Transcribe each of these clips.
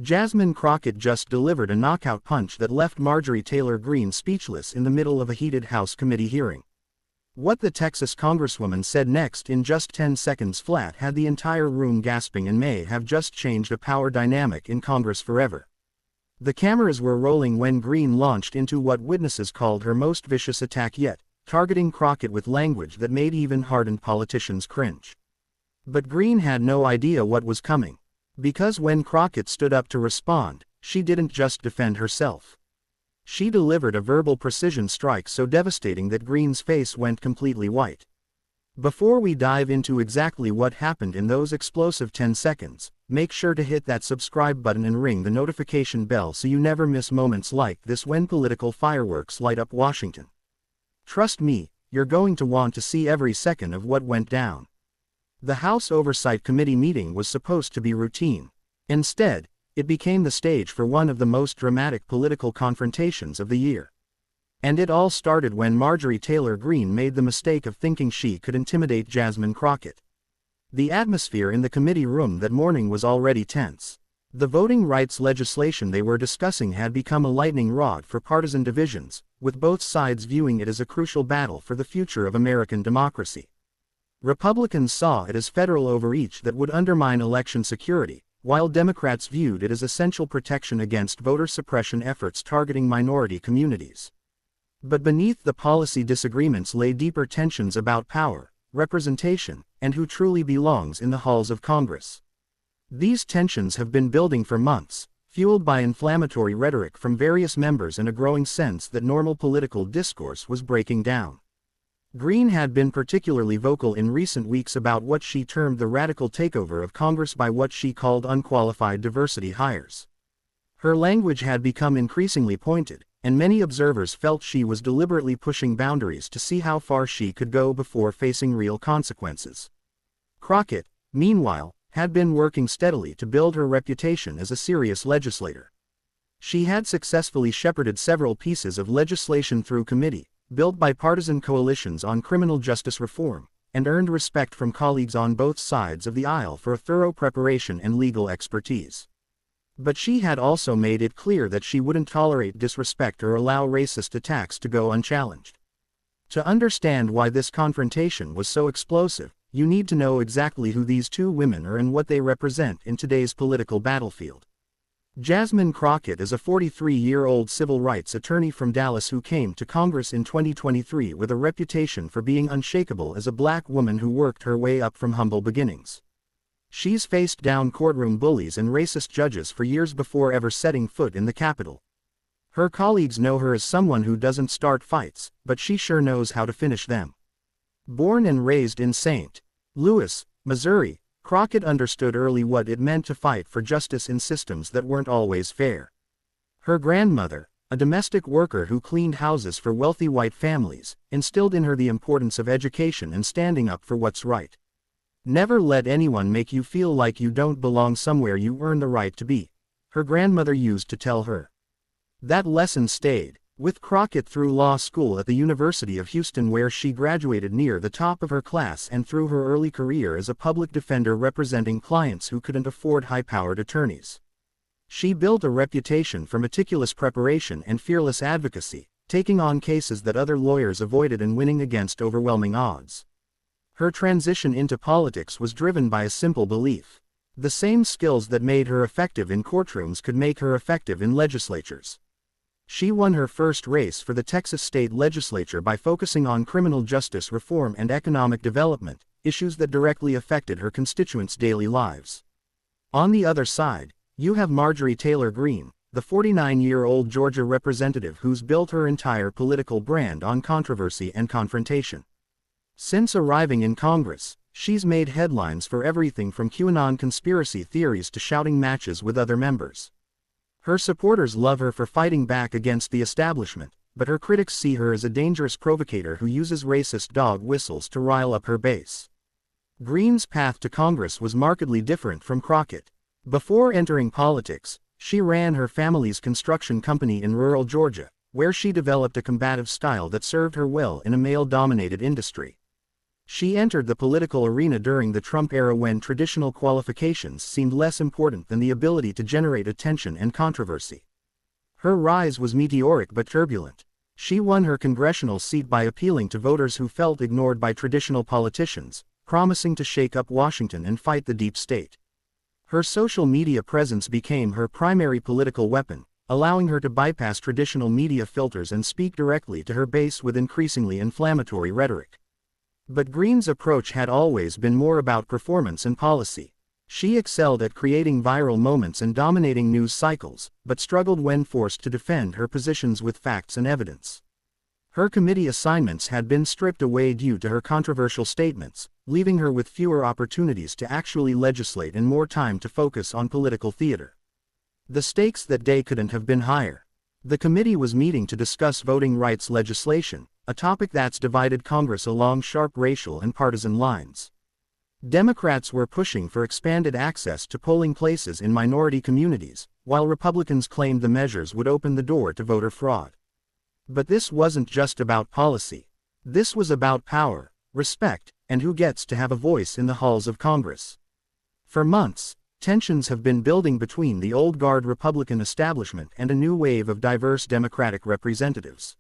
Jasmine Crockett just delivered a knockout punch that left Marjorie Taylor Greene speechless in the middle of a heated House committee hearing. What the Texas Congresswoman said next in just 10 seconds flat had the entire room gasping and may have just changed a power dynamic in Congress forever. The cameras were rolling when Greene launched into what witnesses called her most vicious attack yet, targeting Crockett with language that made even hardened politicians cringe. But Greene had no idea what was coming. Because when Crockett stood up to respond, she didn't just defend herself. She delivered a verbal precision strike so devastating that Greene's face went completely white. Before we dive into exactly what happened in those explosive 10 seconds, make sure to hit that subscribe button and ring the notification bell so you never miss moments like this when political fireworks light up Washington. Trust me, you're going to want to see every second of what went down. The House Oversight Committee meeting was supposed to be routine. Instead, it became the stage for one of the most dramatic political confrontations of the year. And it all started when Marjorie Taylor Greene made the mistake of thinking she could intimidate Jasmine Crockett. The atmosphere in the committee room that morning was already tense. The voting rights legislation they were discussing had become a lightning rod for partisan divisions, with both sides viewing it as a crucial battle for the future of American democracy. Republicans saw it as federal overreach that would undermine election security, while Democrats viewed it as essential protection against voter suppression efforts targeting minority communities. But beneath the policy disagreements lay deeper tensions about power, representation, and who truly belongs in the halls of Congress. These tensions have been building for months, fueled by inflammatory rhetoric from various members and a growing sense that normal political discourse was breaking down. Greene had been particularly vocal in recent weeks about what she termed the radical takeover of Congress by what she called unqualified diversity hires. Her language had become increasingly pointed, and many observers felt she was deliberately pushing boundaries to see how far she could go before facing real consequences. Crockett, meanwhile, had been working steadily to build her reputation as a serious legislator. She had successfully shepherded several pieces of legislation through committee, built bipartisan coalitions on criminal justice reform, and earned respect from colleagues on both sides of the aisle for thorough preparation and legal expertise. But she had also made it clear that she wouldn't tolerate disrespect or allow racist attacks to go unchallenged. To understand why this confrontation was so explosive, you need to know exactly who these two women are and what they represent in today's political battlefield. Jasmine Crockett is a 43-year-old civil rights attorney from Dallas who came to Congress in 2023 with a reputation for being unshakable as a black woman who worked her way up from humble beginnings. She's faced down courtroom bullies and racist judges for years before ever setting foot in the Capitol. Her colleagues know her as someone who doesn't start fights, but she sure knows how to finish them. Born and raised in St. Louis, Missouri, Crockett understood early what it meant to fight for justice in systems that weren't always fair. Her grandmother, a domestic worker who cleaned houses for wealthy white families, instilled in her the importance of education and standing up for what's right. Never let anyone make you feel like you don't belong somewhere you earn the right to be, her grandmother used to tell her. That lesson stayed with Crockett through law school at the University of Houston, where she graduated near the top of her class, and through her early career as a public defender representing clients who couldn't afford high-powered attorneys. She built a reputation for meticulous preparation and fearless advocacy, taking on cases that other lawyers avoided and winning against overwhelming odds. Her transition into politics was driven by a simple belief: the same skills that made her effective in courtrooms could make her effective in legislatures. She won her first race for the Texas state legislature by focusing on criminal justice reform and economic development, issues that directly affected her constituents' daily lives. On the other side, you have Marjorie Taylor Greene, the 49-year-old Georgia representative who's built her entire political brand on controversy and confrontation. Since arriving in Congress, she's made headlines for everything from QAnon conspiracy theories to shouting matches with other members. Her supporters love her for fighting back against the establishment, but her critics see her as a dangerous provocateur who uses racist dog whistles to rile up her base. Greene's path to Congress was markedly different from Crockett. Before entering politics, she ran her family's construction company in rural Georgia, where she developed a combative style that served her well in a male-dominated industry. She entered the political arena during the Trump era when traditional qualifications seemed less important than the ability to generate attention and controversy. Her rise was meteoric but turbulent. She won her congressional seat by appealing to voters who felt ignored by traditional politicians, promising to shake up Washington and fight the deep state. Her social media presence became her primary political weapon, allowing her to bypass traditional media filters and speak directly to her base with increasingly inflammatory rhetoric. But Greene's approach had always been more about performance and policy. She excelled at creating viral moments and dominating news cycles, but struggled when forced to defend her positions with facts and evidence. Her committee assignments had been stripped away due to her controversial statements, leaving her with fewer opportunities to actually legislate and more time to focus on political theater. The stakes that day couldn't have been higher. The committee was meeting to discuss voting rights legislation, a topic that's divided Congress along sharp racial and partisan lines. Democrats were pushing for expanded access to polling places in minority communities, while Republicans claimed the measures would open the door to voter fraud. But this wasn't just about policy. This was about power, respect, and who gets to have a voice in the halls of Congress. For months, tensions have been building between the old guard Republican establishment and a new wave of diverse Democratic representatives.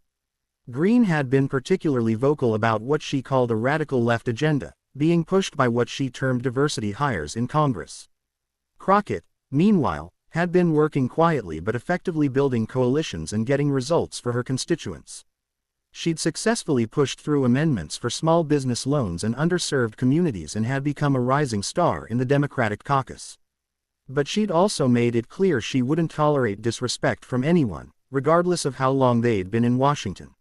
Greene had been particularly vocal about what she called a radical left agenda, being pushed by what she termed diversity hires in Congress. Crockett, meanwhile, had been working quietly but effectively building coalitions and getting results for her constituents. She'd successfully pushed through amendments for small business loans and underserved communities and had become a rising star in the Democratic caucus. But she'd also made it clear she wouldn't tolerate disrespect from anyone, regardless of how long they'd been in Washington.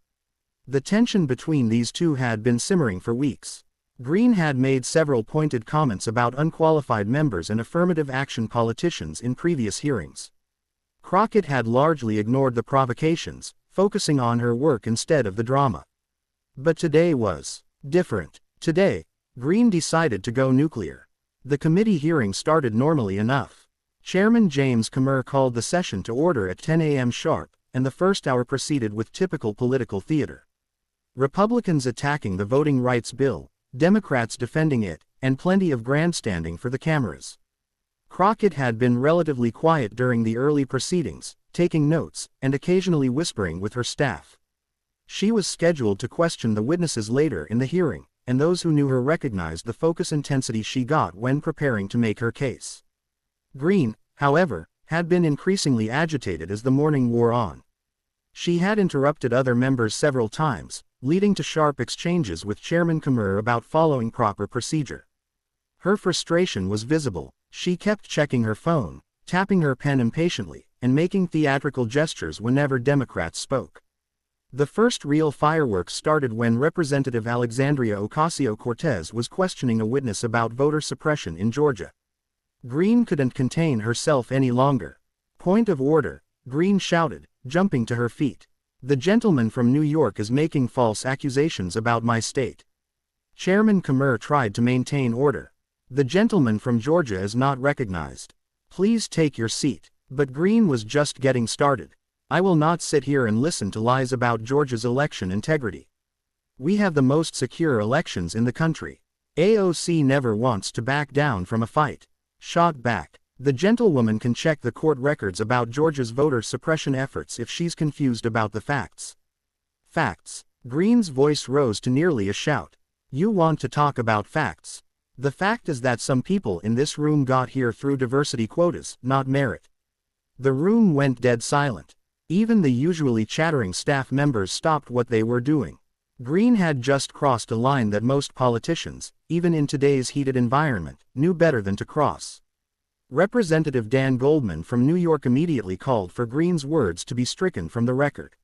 The tension between these two had been simmering for weeks. Greene had made several pointed comments about unqualified members and affirmative action politicians in previous hearings. Crockett had largely ignored the provocations, focusing on her work instead of the drama. But today was different. Today, Greene decided to go nuclear. The committee hearing started normally enough. Chairman James Comer called the session to order at 10 a.m. sharp, and the first hour proceeded with typical political theater. Republicans attacking the voting rights bill, Democrats defending it, and plenty of grandstanding for the cameras. Crockett had been relatively quiet during the early proceedings, taking notes, and occasionally whispering with her staff. She was scheduled to question the witnesses later in the hearing, and those who knew her recognized the focus intensity she got when preparing to make her case. Greene, however, had been increasingly agitated as the morning wore on. She had interrupted other members several times, leading to sharp exchanges with Chairman Comer about following proper procedure. Her frustration was visible. She kept checking her phone, tapping her pen impatiently, and making theatrical gestures whenever Democrats spoke. The first real fireworks started when Representative Alexandria Ocasio-Cortez was questioning a witness about voter suppression in Georgia. Greene couldn't contain herself any longer. "Point of order," Greene shouted, jumping to her feet. "The gentleman from New York is making false accusations about my state." Chairman Comer tried to maintain order. "The gentleman from Georgia is not recognized. Please take your seat." But Greene was just getting started. "I will not sit here and listen to lies about Georgia's election integrity. We have the most secure elections in the country. AOC never wants to back down from a fight." Shot back. "The gentlewoman can check the court records about Georgia's voter suppression efforts if she's confused about the facts." "Facts?" Greene's voice rose to nearly a shout. "You want to talk about facts? The fact is that some people in this room got here through diversity quotas, not merit." The room went dead silent. Even the usually chattering staff members stopped what they were doing. Greene had just crossed a line that most politicians, even in today's heated environment, knew better than to cross. Representative Dan Goldman from New York immediately called for Greene's words to be stricken from the record.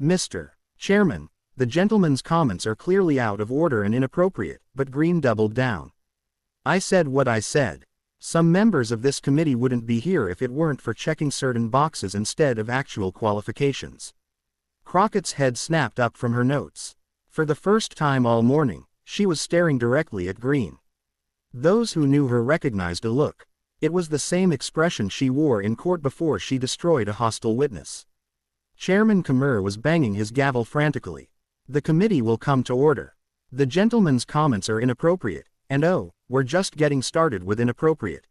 "Mr. Chairman, the gentleman's comments are clearly out of order and inappropriate," but Greene doubled down. "I said what I said. Some members of this committee wouldn't be here if it weren't for checking certain boxes instead of actual qualifications." Crockett's head snapped up from her notes. For the first time all morning, she was staring directly at Greene. Those who knew her recognized a look. It was the same expression she wore in court before she destroyed a hostile witness. Chairman Comer was banging his gavel frantically. "The committee will come to order. The gentleman's comments are inappropriate, and oh, we're just getting started with inappropriate.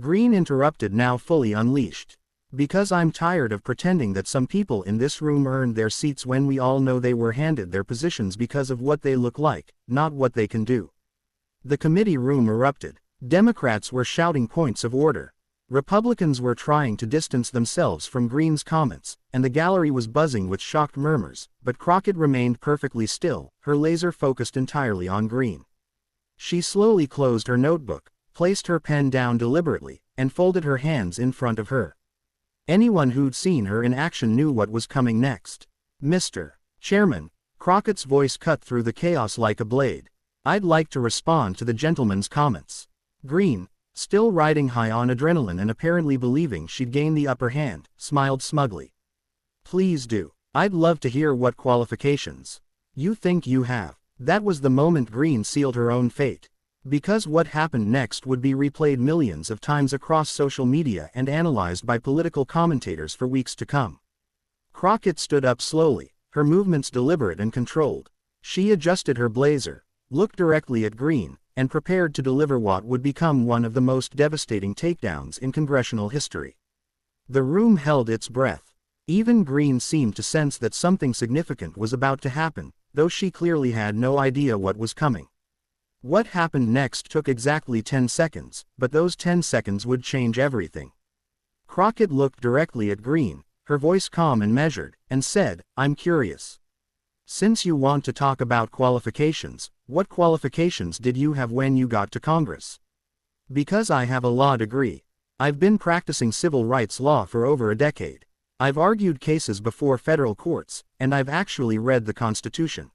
Greene interrupted, now fully unleashed. Because I'm tired of pretending that some people in this room earned their seats when we all know they were handed their positions because of what they look like, not what they can do. The committee room erupted. Democrats were shouting points of order. Republicans were trying to distance themselves from Greene's comments, and the gallery was buzzing with shocked murmurs, but Crockett remained perfectly still, her laser focused entirely on Greene. She slowly closed her notebook, placed her pen down deliberately, and folded her hands in front of her. Anyone who'd seen her in action knew what was coming next. Mr. Chairman, Crockett's voice cut through the chaos like a blade. I'd like to respond to the gentleman's comments. Greene, still riding high on adrenaline and apparently believing she'd gained the upper hand, smiled smugly. Please do. I'd love to hear what qualifications you think you have. That was the moment Greene sealed her own fate. Because what happened next would be replayed millions of times across social media and analyzed by political commentators for weeks to come. Crockett stood up slowly, her movements deliberate and controlled. She adjusted her blazer, looked directly at Greene, and prepared to deliver what would become one of the most devastating takedowns in congressional history. The room held its breath. Even Greene seemed to sense that something significant was about to happen, though she clearly had no idea what was coming. What happened next took exactly 10 seconds, but those 10 seconds would change everything. Crockett looked directly at Greene, her voice calm and measured, and said, "I'm curious. Since you want to talk about qualifications, what qualifications did you have when you got to Congress?" "Because I have a law degree. I've been practicing civil rights law for over a decade. I've argued cases before federal courts, and I've actually read the Constitution."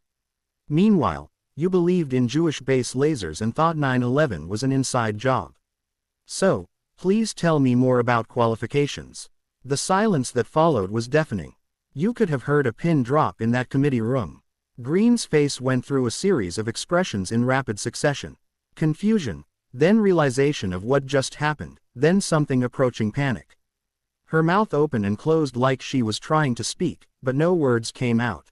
Meanwhile, you believed in Jewish base lasers and thought 9/11 was an inside job. So, please tell me more about qualifications. The silence that followed was deafening. You could have heard a pin drop in that committee room. Greene's face went through a series of expressions in rapid succession. Confusion, then realization of what just happened, then something approaching panic. Her mouth opened and closed like she was trying to speak, but no words came out.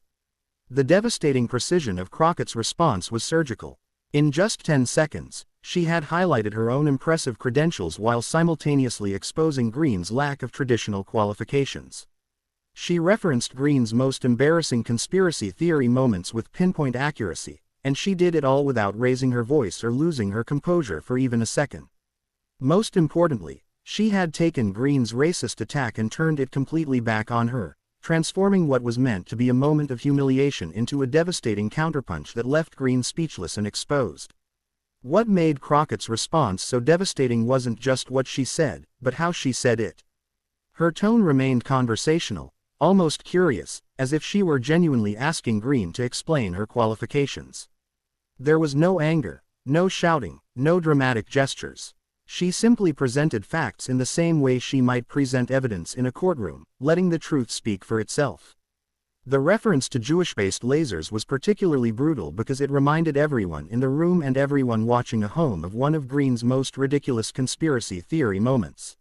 The devastating precision of Crockett's response was surgical. In just 10 seconds, she had highlighted her own impressive credentials while simultaneously exposing Greene's lack of traditional qualifications. She referenced Greene's most embarrassing conspiracy theory moments with pinpoint accuracy, and she did it all without raising her voice or losing her composure for even a second. Most importantly, she had taken Greene's racist attack and turned it completely back on her, transforming what was meant to be a moment of humiliation into a devastating counterpunch that left Greene speechless and exposed. What made Crockett's response so devastating wasn't just what she said, but how she said it. Her tone remained conversational, almost curious, as if she were genuinely asking Greene to explain her qualifications. There was no anger, no shouting, no dramatic gestures. She simply presented facts in the same way she might present evidence in a courtroom, letting the truth speak for itself. The reference to Jewish-based lasers was particularly brutal because it reminded everyone in the room and everyone watching at home of one of Greene's most ridiculous conspiracy theory moments.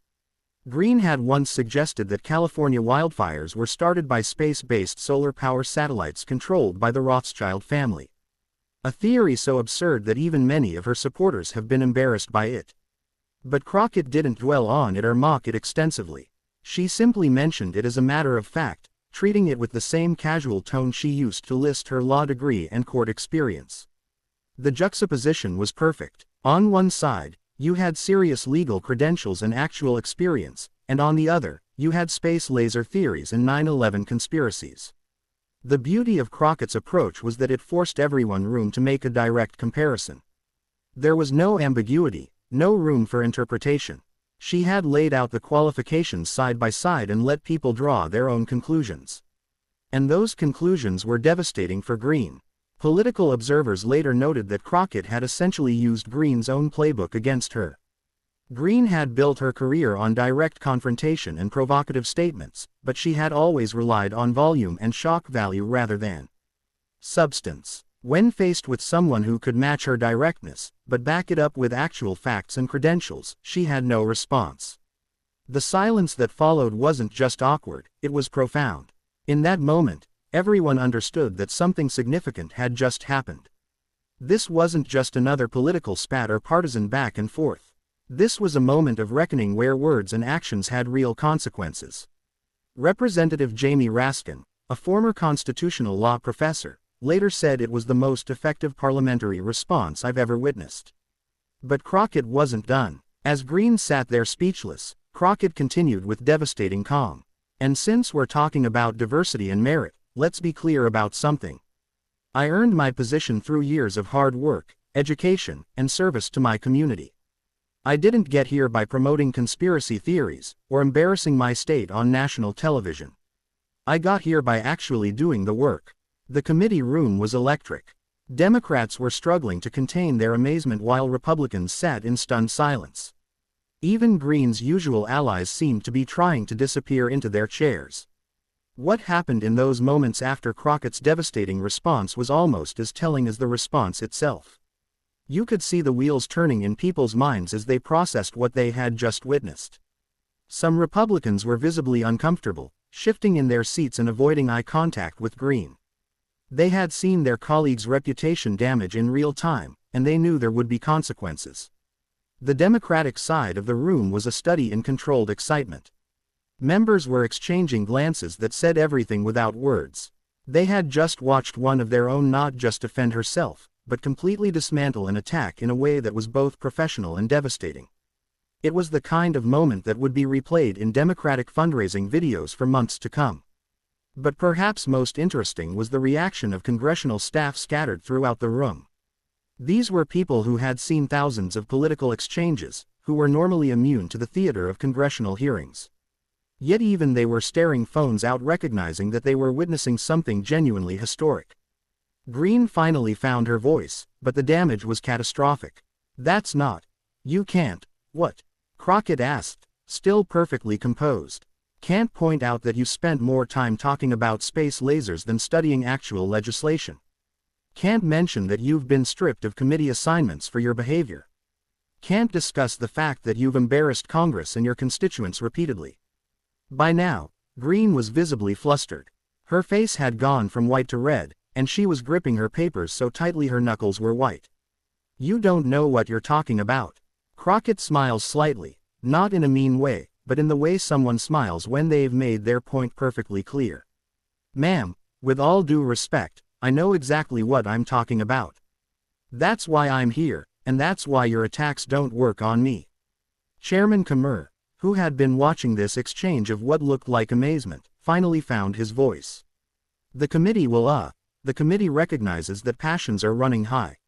Greene had once suggested that California wildfires were started by space-based solar power satellites controlled by the Rothschild family. A theory so absurd that even many of her supporters have been embarrassed by it. But Crockett didn't dwell on it or mock it extensively. She simply mentioned it as a matter of fact, treating it with the same casual tone she used to list her law degree and court experience. The juxtaposition was perfect. On one side, you had serious legal credentials and actual experience, and on the other, you had space laser theories and 9/11 conspiracies. The beauty of Crockett's approach was that it forced everyone room to make a direct comparison. There was no ambiguity, no room for interpretation. She had laid out the qualifications side by side and let people draw their own conclusions. And those conclusions were devastating for Greene. Political observers later noted that Crockett had essentially used Greene's own playbook against her. Greene had built her career on direct confrontation and provocative statements, but she had always relied on volume and shock value rather than substance. When faced with someone who could match her directness, but back it up with actual facts and credentials, she had no response. The silence that followed wasn't just awkward, it was profound. In that moment, everyone understood that something significant had just happened. This wasn't just another political spat or partisan back and forth. This was a moment of reckoning where words and actions had real consequences. Representative Jamie Raskin, a former constitutional law professor, later said it was the most effective parliamentary response I've ever witnessed. But Crockett wasn't done. As Greene sat there speechless, Crockett continued with devastating calm. And since we're talking about diversity and merit, let's be clear about something. I earned my position through years of hard work, education, and service to my community. I didn't get here by promoting conspiracy theories, or embarrassing my state on national television. I got here by actually doing the work. The committee room was electric. Democrats were struggling to contain their amazement while Republicans sat in stunned silence. Even Greene's usual allies seemed to be trying to disappear into their chairs. What happened in those moments after Crockett's devastating response was almost as telling as the response itself. You could see the wheels turning in people's minds as they processed what they had just witnessed. Some Republicans were visibly uncomfortable, shifting in their seats and avoiding eye contact with Greene. They had seen their colleague's reputation damage in real time, and they knew there would be consequences. The Democratic side of the room was a study in controlled excitement. Members were exchanging glances that said everything without words. They had just watched one of their own not just defend herself, but completely dismantle an attack in a way that was both professional and devastating. It was the kind of moment that would be replayed in Democratic fundraising videos for months to come. But perhaps most interesting was the reaction of congressional staff scattered throughout the room. These were people who had seen thousands of political exchanges, who were normally immune to the theater of congressional hearings. Yet even they were staring phones out, recognizing that they were witnessing something genuinely historic. Greene finally found her voice, but the damage was catastrophic. "That's not. You can't." "What?" Crockett asked, still perfectly composed. "Can't point out that you spent more time talking about space lasers than studying actual legislation. Can't mention that you've been stripped of committee assignments for your behavior. Can't discuss the fact that you've embarrassed Congress and your constituents repeatedly." By now, Greene was visibly flustered. Her face had gone from white to red, and she was gripping her papers so tightly her knuckles were white. "You don't know what you're talking about." Crockett smiles slightly, not in a mean way, but in the way someone smiles when they've made their point perfectly clear. "Ma'am, with all due respect, I know exactly what I'm talking about. That's why I'm here, and that's why your attacks don't work on me." Chairman Comer, who had been watching this exchange of what looked like amazement, finally found his voice. The committee recognizes that passions are running high.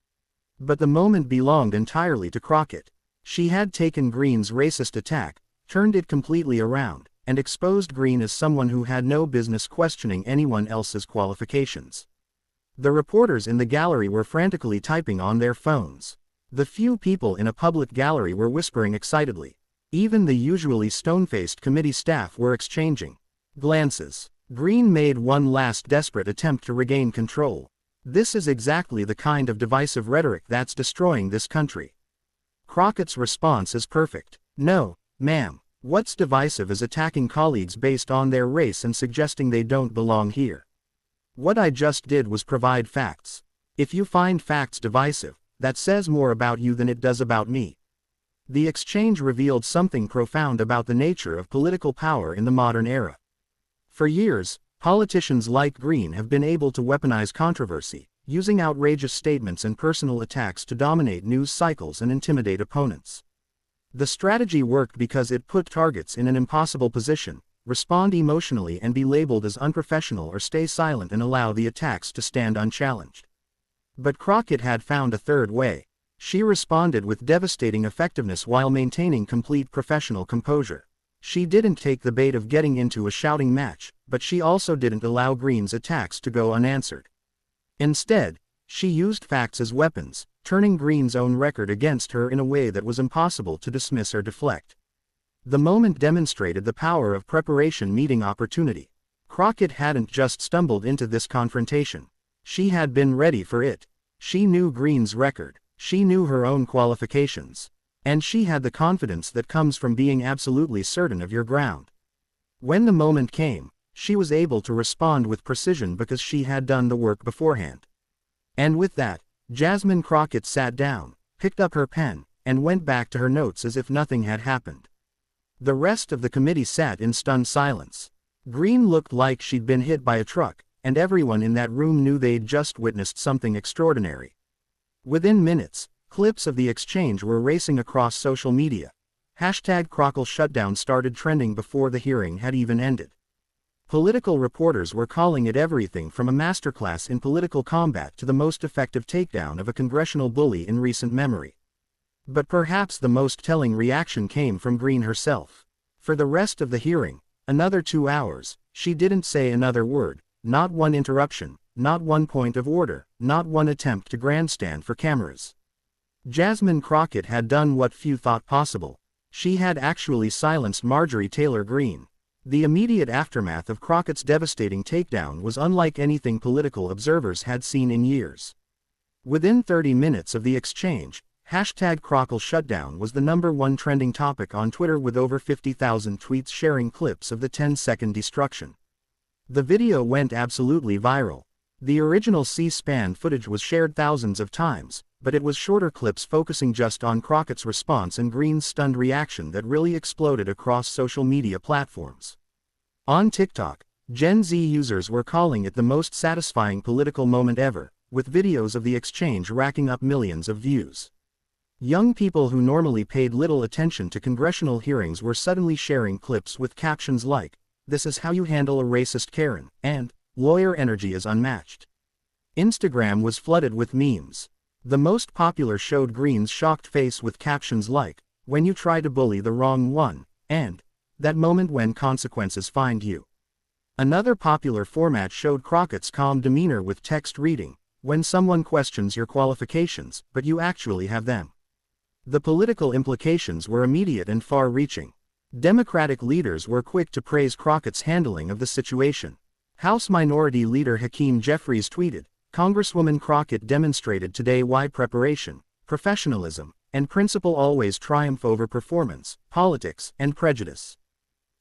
But the moment belonged entirely to Crockett. She had taken Greene's racist attack, turned it completely around, and exposed Greene as someone who had no business questioning anyone else's qualifications. The reporters in the gallery were frantically typing on their phones. The few people in a public gallery were whispering excitedly. Even the usually stone-faced committee staff were exchanging glances. Greene made one last desperate attempt to regain control. "This is exactly the kind of divisive rhetoric that's destroying this country." Crockett's response is perfect. "No, ma'am. What's divisive is attacking colleagues based on their race and suggesting they don't belong here. What I just did was provide facts. If you find facts divisive, that says more about you than it does about me." The exchange revealed something profound about the nature of political power in the modern era. For years, politicians like Greene have been able to weaponize controversy, using outrageous statements and personal attacks to dominate news cycles and intimidate opponents. The strategy worked because it put targets in an impossible position: respond emotionally and be labeled as unprofessional, or stay silent and allow the attacks to stand unchallenged. But Crockett had found a third way. She responded with devastating effectiveness while maintaining complete professional composure. She didn't take the bait of getting into a shouting match, but she also didn't allow Greene's attacks to go unanswered. Instead, she used facts as weapons, turning Greene's own record against her in a way that was impossible to dismiss or deflect. The moment demonstrated the power of preparation meeting opportunity. Crockett hadn't just stumbled into this confrontation. She had been ready for it. She knew Greene's record. She knew her own qualifications. And she had the confidence that comes from being absolutely certain of your ground. When the moment came, she was able to respond with precision because she had done the work beforehand. And with that, Jasmine Crockett sat down, picked up her pen, and went back to her notes as if nothing had happened. The rest of the committee sat in stunned silence. Greene looked like she'd been hit by a truck, and everyone in that room knew they'd just witnessed something extraordinary. Within minutes, clips of the exchange were racing across social media. #Crockett Shutdown started trending before the hearing had even ended. Political reporters were calling it everything from a masterclass in political combat to the most effective takedown of a congressional bully in recent memory. But perhaps the most telling reaction came from Greene herself. For the rest of the hearing, another 2 hours, she didn't say another word, not one interruption, not one point of order, not one attempt to grandstand for cameras. Jasmine Crockett had done what few thought possible. She had actually silenced Marjorie Taylor Greene. The immediate aftermath of Crockett's devastating takedown was unlike anything political observers had seen in years. Within 30 minutes of the exchange, #Crockett Shutdown was the #1 trending topic on Twitter with over 50,000 tweets sharing clips of the 10-second destruction. The video went absolutely viral. The original C-SPAN footage was shared thousands of times, but it was shorter clips focusing just on Crockett's response and Greene's stunned reaction that really exploded across social media platforms. On TikTok, Gen Z users were calling it the most satisfying political moment ever, with videos of the exchange racking up millions of views. Young people who normally paid little attention to congressional hearings were suddenly sharing clips with captions like, "This is how you handle a racist Karen," and "Lawyer energy is unmatched." Instagram was flooded with memes. The most popular showed Greene's shocked face with captions like, "When you try to bully the wrong one," and "That moment when consequences find you." Another popular format showed Crockett's calm demeanor with text reading, "When someone questions your qualifications, but you actually have them." The political implications were immediate and far-reaching. Democratic leaders were quick to praise Crockett's handling of the situation. House Minority Leader Hakeem Jeffries tweeted, "Congresswoman Crockett demonstrated today why preparation, professionalism, and principle always triumph over performance, politics, and prejudice."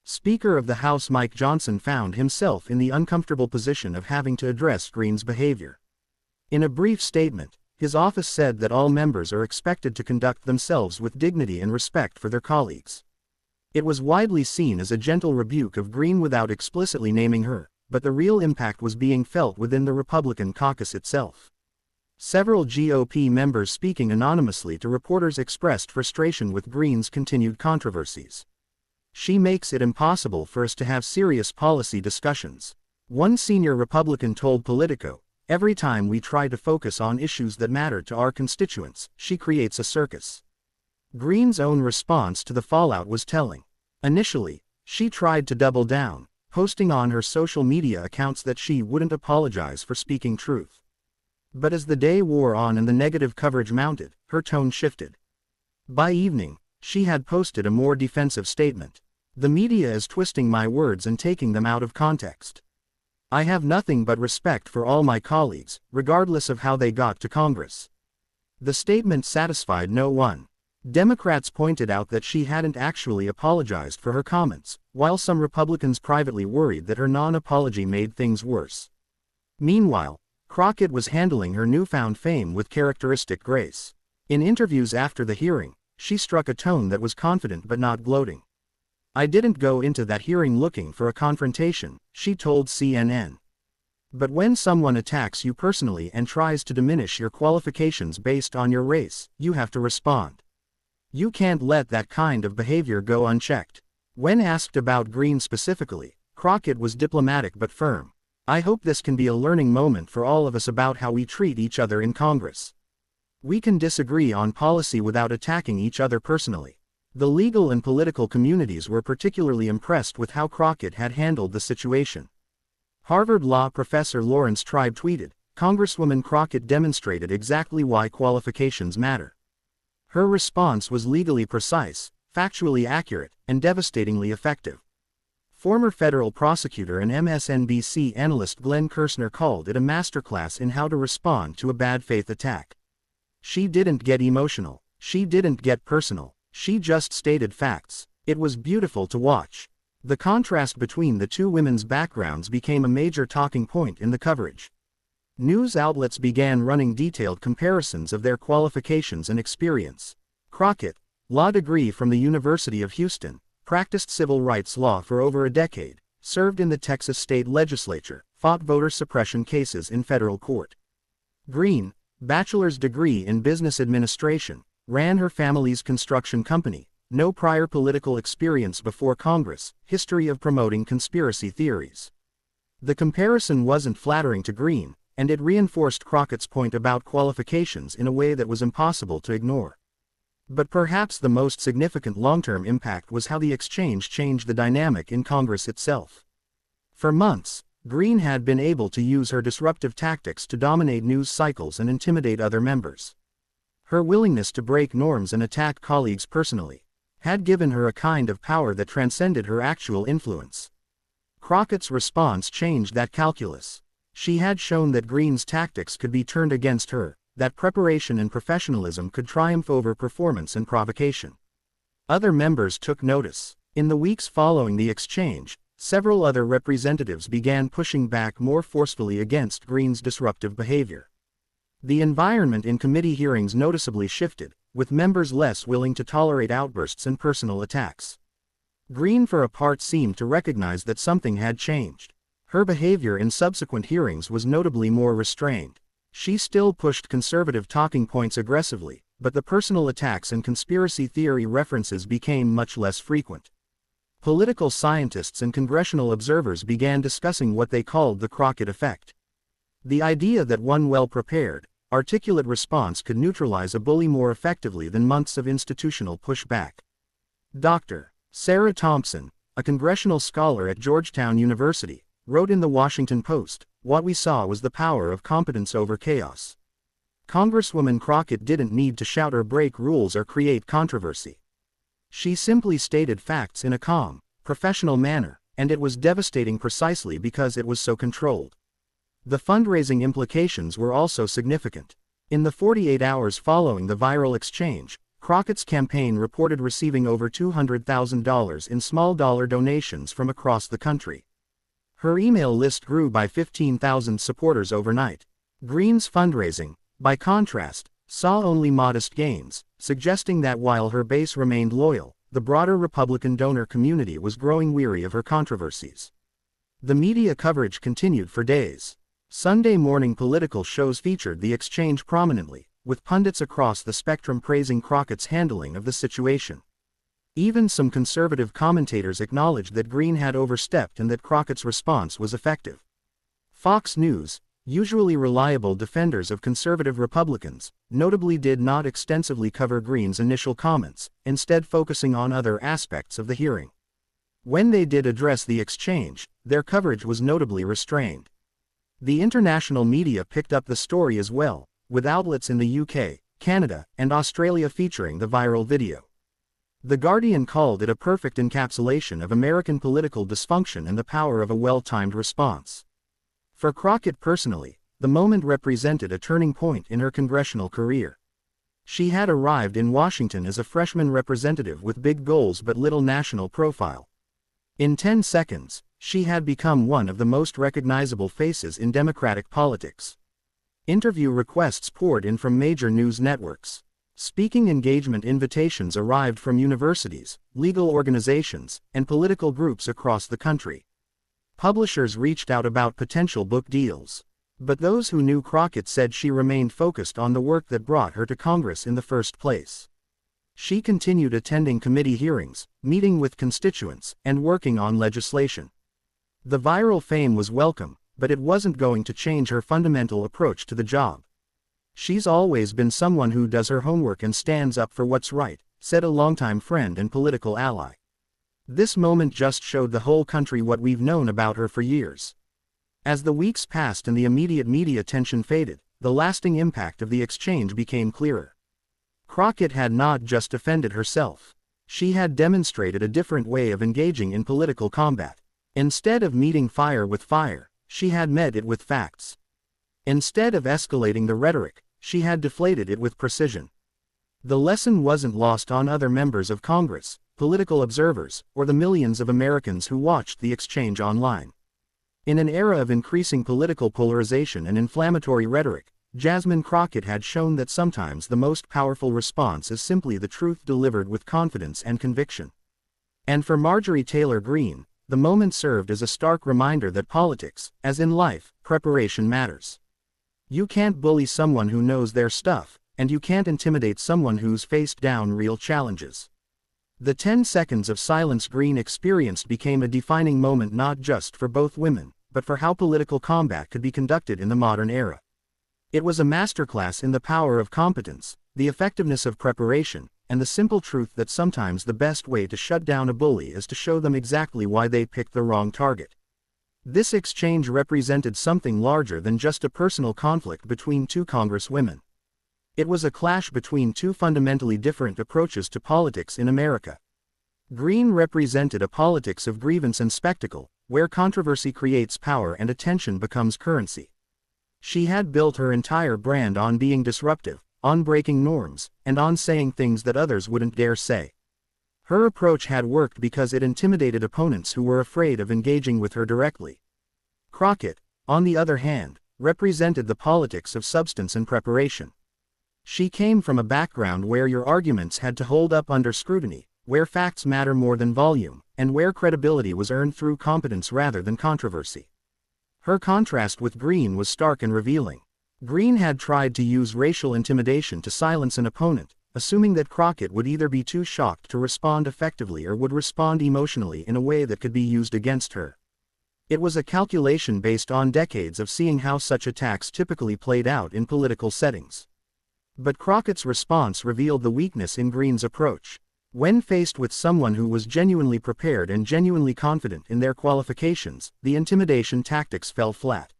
Speaker of the House Mike Johnson found himself in the uncomfortable position of having to address Greene's behavior. In a brief statement, his office said that all members are expected to conduct themselves with dignity and respect for their colleagues. It was widely seen as a gentle rebuke of Greene without explicitly naming her, but the real impact was being felt within the Republican caucus itself. Several GOP members speaking anonymously to reporters expressed frustration with Greene's continued controversies. "She makes it impossible for us to have serious policy discussions," one senior Republican told Politico. "Every time we try to focus on issues that matter to our constituents, she creates a circus." Greene's own response to the fallout was telling. Initially, she tried to double down, posting on her social media accounts that she wouldn't apologize for speaking truth. But as the day wore on and the negative coverage mounted, her tone shifted. By evening, she had posted a more defensive statement. "The media is twisting my words and taking them out of context. I have nothing but respect for all my colleagues, regardless of how they got to Congress." The statement satisfied no one. Democrats pointed out that she hadn't actually apologized for her comments, while some Republicans privately worried that her non-apology made things worse. Meanwhile, Crockett was handling her newfound fame with characteristic grace. In interviews after the hearing, she struck a tone that was confident but not gloating. "I didn't go into that hearing looking for a confrontation," she told CNN. "But when someone attacks you personally and tries to diminish your qualifications based on your race, you have to respond. You can't let that kind of behavior go unchecked." When asked about Greene specifically, Crockett was diplomatic but firm. "I hope this can be a learning moment for all of us about how we treat each other in Congress. We can disagree on policy without attacking each other personally." The legal and political communities were particularly impressed with how Crockett had handled the situation. Harvard law professor Lawrence Tribe tweeted, "Congresswoman Crockett demonstrated exactly why qualifications matter." Her response was legally precise, factually accurate, and devastatingly effective. Former federal prosecutor and MSNBC analyst Glenn Kirshner called it a masterclass in how to respond to a bad faith attack. "She didn't get emotional. She didn't get personal. She just stated facts. It was beautiful to watch." The contrast between the two women's backgrounds became a major talking point in the coverage. News outlets began running detailed comparisons of their qualifications and experience. Crockett, law degree from the University of Houston, practiced civil rights law for over a decade, served in the Texas state legislature, fought voter suppression cases in federal court. Greene, bachelor's degree in business administration, ran her family's construction company, no prior political experience before Congress, history of promoting conspiracy theories. The comparison wasn't flattering to Greene, and it reinforced Crockett's point about qualifications in a way that was impossible to ignore. But perhaps the most significant long-term impact was how the exchange changed the dynamic in Congress itself. For months, Greene had been able to use her disruptive tactics to dominate news cycles and intimidate other members. Her willingness to break norms and attack colleagues personally had given her a kind of power that transcended her actual influence. Crockett's response changed that calculus. She had shown that Greene's tactics could be turned against her, that preparation and professionalism could triumph over performance and provocation. Other members took notice. In the weeks following the exchange, several other representatives began pushing back more forcefully against Greene's disruptive behavior. The environment in committee hearings noticeably shifted, with members less willing to tolerate outbursts and personal attacks. Greene for a part seemed to recognize that something had changed. Her behavior in subsequent hearings was notably more restrained. She still pushed conservative talking points aggressively, but the personal attacks and conspiracy theory references became much less frequent. Political scientists and congressional observers began discussing what they called the Crockett effect. The idea that one well-prepared, articulate response could neutralize a bully more effectively than months of institutional pushback. Dr. Sarah Thompson, a congressional scholar at Georgetown University, wrote in the Washington Post, "What we saw was the power of competence over chaos." Congresswoman Crockett didn't need to shout or break rules or create controversy. She simply stated facts in a calm, professional manner, and it was devastating precisely because it was so controlled. The fundraising implications were also significant. In the 48 hours following the viral exchange, Crockett's campaign reported receiving over $200,000 in small-dollar donations from across the country. Her email list grew by 15,000 supporters overnight. Greene's fundraising, by contrast, saw only modest gains, suggesting that while her base remained loyal, the broader Republican donor community was growing weary of her controversies. The media coverage continued for days. Sunday morning political shows featured the exchange prominently, with pundits across the spectrum praising Crockett's handling of the situation. Even some conservative commentators acknowledged that Greene had overstepped and that Crockett's response was effective. Fox News, usually reliable defenders of conservative Republicans, notably did not extensively cover Greene's initial comments, instead focusing on other aspects of the hearing. When they did address the exchange, their coverage was notably restrained. The international media picked up the story as well, with outlets in the UK, Canada, and Australia featuring the viral video. The Guardian called it a perfect encapsulation of American political dysfunction and the power of a well-timed response. For Crockett personally, the moment represented a turning point in her congressional career. She had arrived in Washington as a freshman representative with big goals but little national profile. In 10 seconds, she had become one of the most recognizable faces in Democratic politics. Interview requests poured in from major news networks. Speaking engagement invitations arrived from universities, legal organizations, and political groups across the country. Publishers reached out about potential book deals. But those who knew Crockett said she remained focused on the work that brought her to Congress in the first place. She continued attending committee hearings, meeting with constituents, and working on legislation. The viral fame was welcome, but it wasn't going to change her fundamental approach to the job. "She's always been someone who does her homework and stands up for what's right," said a longtime friend and political ally. "This moment just showed the whole country what we've known about her for years." As the weeks passed and the immediate media tension faded, the lasting impact of the exchange became clearer. Crockett had not just defended herself. She had demonstrated a different way of engaging in political combat. Instead of meeting fire with fire, she had met it with facts. Instead of escalating the rhetoric, she had deflated it with precision. The lesson wasn't lost on other members of Congress, political observers, or the millions of Americans who watched the exchange online. In an era of increasing political polarization and inflammatory rhetoric, Jasmine Crockett had shown that sometimes the most powerful response is simply the truth delivered with confidence and conviction. And for Marjorie Taylor Greene, the moment served as a stark reminder that politics, as in life, preparation matters. You can't bully someone who knows their stuff, and you can't intimidate someone who's faced down real challenges. The 10 seconds of silence Greene experienced became a defining moment not just for both women, but for how political combat could be conducted in the modern era. It was a masterclass in the power of competence, the effectiveness of preparation, and the simple truth that sometimes the best way to shut down a bully is to show them exactly why they picked the wrong target. This exchange represented something larger than just a personal conflict between two congresswomen. It was a clash between two fundamentally different approaches to politics in America. Greene represented a politics of grievance and spectacle, where controversy creates power and attention becomes currency. She had built her entire brand on being disruptive, on breaking norms, and on saying things that others wouldn't dare say. Her approach had worked because it intimidated opponents who were afraid of engaging with her directly. Crockett, on the other hand, represented the politics of substance and preparation. She came from a background where your arguments had to hold up under scrutiny, where facts matter more than volume, and where credibility was earned through competence rather than controversy. Her contrast with Greene was stark and revealing. Greene had tried to use racial intimidation to silence an opponent, assuming that Crockett would either be too shocked to respond effectively or would respond emotionally in a way that could be used against her. It was a calculation based on decades of seeing how such attacks typically played out in political settings. But Crockett's response revealed the weakness in Greene's approach. When faced with someone who was genuinely prepared and genuinely confident in their qualifications, the intimidation tactics fell flat.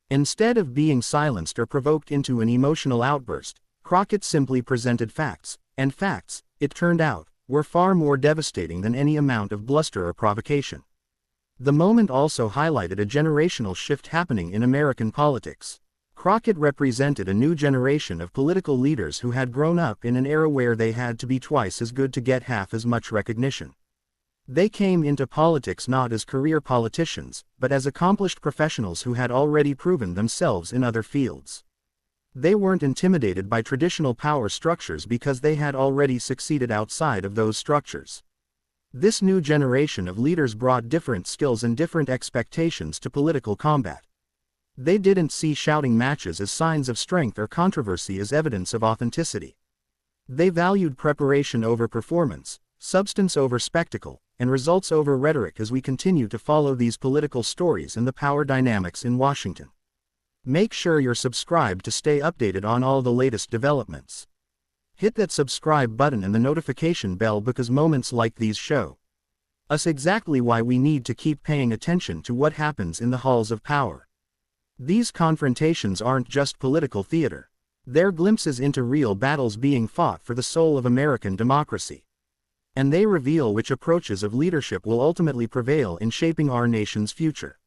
Instead of being silenced or provoked into an emotional outburst, Crockett simply presented facts, and facts, it turned out, were far more devastating than any amount of bluster or provocation. The moment also highlighted a generational shift happening in American politics. Crockett represented a new generation of political leaders who had grown up in an era where they had to be twice as good to get half as much recognition. They came into politics not as career politicians, but as accomplished professionals who had already proven themselves in other fields. They weren't intimidated by traditional power structures because they had already succeeded outside of those structures. This new generation of leaders brought different skills and different expectations to political combat. They didn't see shouting matches as signs of strength or controversy as evidence of authenticity. They valued preparation over performance, substance over spectacle, and results over rhetoric as we continue to follow these political stories and the power dynamics in Washington. Make sure you're subscribed to stay updated on all the latest developments. Hit that subscribe button and the notification bell because moments like these show us exactly why we need to keep paying attention to what happens in the halls of power. These confrontations aren't just political theater. They're glimpses into real battles being fought for the soul of American democracy. And they reveal which approaches of leadership will ultimately prevail in shaping our nation's future.